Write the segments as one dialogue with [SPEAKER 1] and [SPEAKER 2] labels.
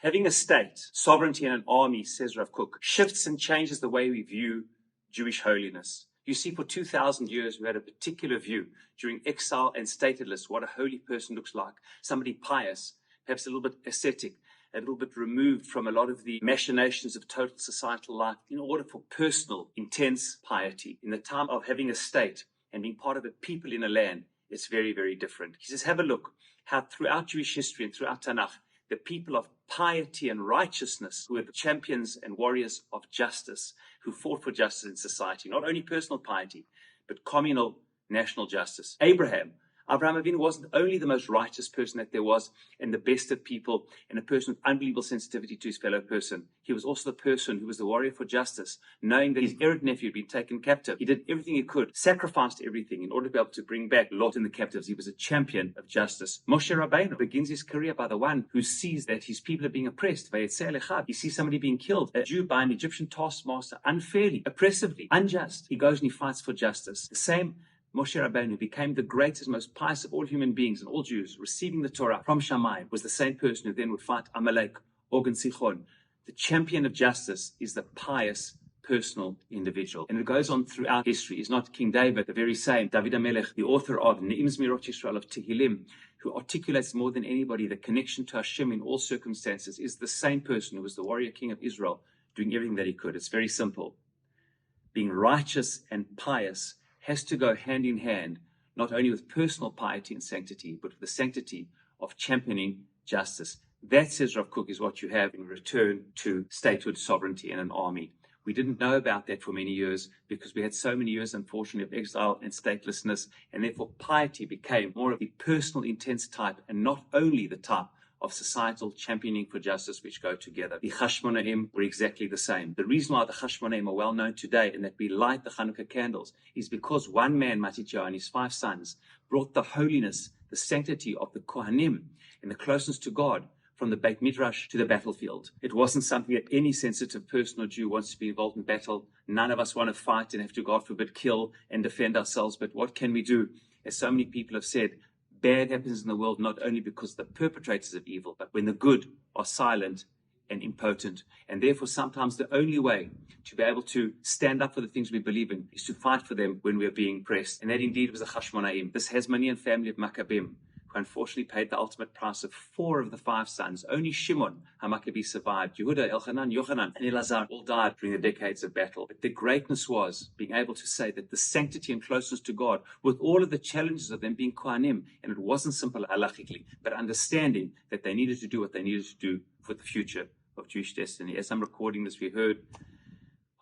[SPEAKER 1] Having a state, sovereignty, and an army, says Rav Kook, shifts and changes the way we view Jewish holiness. You see, for 2,000 years, we had a particular view during exile and statelessness, what a holy person looks like, somebody pious, perhaps a little bit ascetic, a little bit removed from a lot of the machinations of total societal life in order for personal, intense piety. In the time of having a state and being part of a people in a land, it's very, very different. He says, have a look how throughout Jewish history and throughout Tanakh, the people of piety and righteousness, who were the champions and warriors of justice, who fought for justice in society, not only personal piety, but communal national justice. Abraham Avinu wasn't only the most righteous person that there was and the best of people and a person with unbelievable sensitivity to his fellow person. He was also the person who was the warrior for justice, knowing that his errant nephew had been taken captive. He did everything he could, sacrificed everything in order to be able to bring back Lot and the captives. He was a champion of justice. Moshe Rabbeinu begins his career by the one who sees that his people are being oppressed. He sees somebody being killed, a Jew by an Egyptian taskmaster, unfairly, oppressively, unjust. He goes and he fights for justice. The same Moshe Rabbeinu became the greatest, most pious of all human beings and all Jews, receiving the Torah from Shammai, was the same person who then would fight Amalek, Og and Sichon. The champion of justice is the pious, personal individual. And it goes on throughout history. Is not King David the very same? David HaMelech, the author of Ne'im Zmirot Yisrael of Tehillim, who articulates more than anybody the connection to Hashem in all circumstances, is the same person who was the warrior king of Israel, doing everything that he could. It's very simple. Being righteous and pious has to go hand in hand, not only with personal piety and sanctity, but with the sanctity of championing justice. That, says Rav Kook, is what you have in return to statehood, sovereignty, and an army. We didn't know about that for many years because we had so many years, unfortunately, of exile and statelessness, and therefore piety became more of the personal, intense type, and not only the type of societal championing for justice which go together. The Chashmona'im were exactly the same. The reason why the Chashmona'im are well known today and that we light the Chanukah candles is because one man, Matityahu, and his 5 sons brought the holiness, the sanctity of the Kohanim and the closeness to God from the beit midrash to the battlefield. It wasn't something that any sensitive person or Jew wants to be involved in battle. None of us want to fight and have to, God forbid, kill and defend ourselves. But what can we do? As so many people have said, bad happens in the world not only because of the perpetrators of evil, but when the good are silent and impotent. And therefore, sometimes the only way to be able to stand up for the things we believe in is to fight for them when we are being pressed. And that indeed was the Chashmona'im. This Hasmonean family of Maccabees, who unfortunately paid the ultimate price of 4 of the 5 sons. Only Shimon, Maccabees, survived. Yehuda, Elchanan, Yochanan, and Elazar all died during the decades of battle. But the greatness was being able to say that the sanctity and closeness to God, with all of the challenges of them being Kohanim, and it wasn't simple halachically, but understanding that they needed to do what they needed to do for the future of Jewish destiny. As I'm recording this, we heard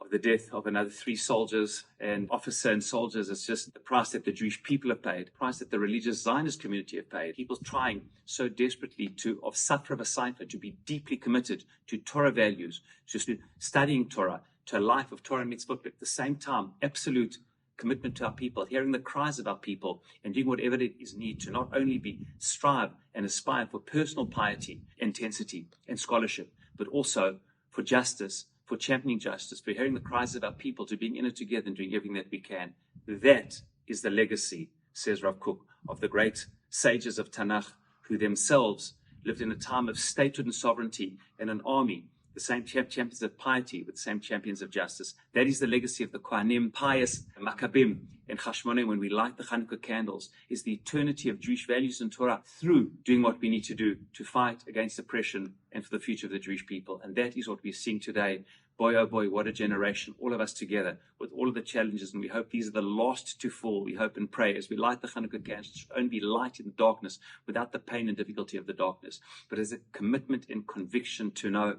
[SPEAKER 1] of the death of another 3 soldiers and officer and soldiers. It's just the price that the Jewish people have paid, the price that the religious Zionist community have paid. People trying so desperately to be deeply committed to Torah values, just to studying Torah, to a life of Torah and mitzvot, but at the same time, absolute commitment to our people, hearing the cries of our people, and doing whatever it is need to not only strive and aspire for personal piety, intensity, and scholarship, but also for justice, for championing justice, for hearing the cries of our people, to being in it together and doing everything that we can. That is the legacy, says Rav Kook, of the great sages of Tanakh, who themselves lived in a time of statehood and sovereignty and an army, the same champions of piety with the same champions of justice. That is the legacy of the Kohanim, pious, Maccabees, and Chashmona'im. When we light the Chanukah candles, is the eternity of Jewish values and Torah through doing what we need to do to fight against oppression and for the future of the Jewish people. And that is what we're seeing today. Boy, oh boy, what a generation, all of us together with all of the challenges. And we hope these are the last to fall. We hope and pray as we light the Chanukah candles, it should only be light in the darkness without the pain and difficulty of the darkness, but as a commitment and conviction to know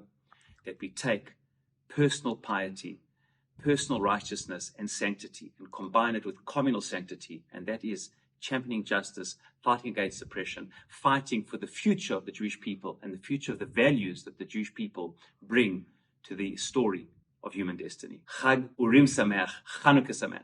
[SPEAKER 1] that we take personal piety, personal righteousness and sanctity and combine it with communal sanctity, and that is championing justice, fighting against oppression, fighting for the future of the Jewish people and the future of the values that the Jewish people bring to the story of human destiny. Chag Urim Sameach, Chanukah Sameach.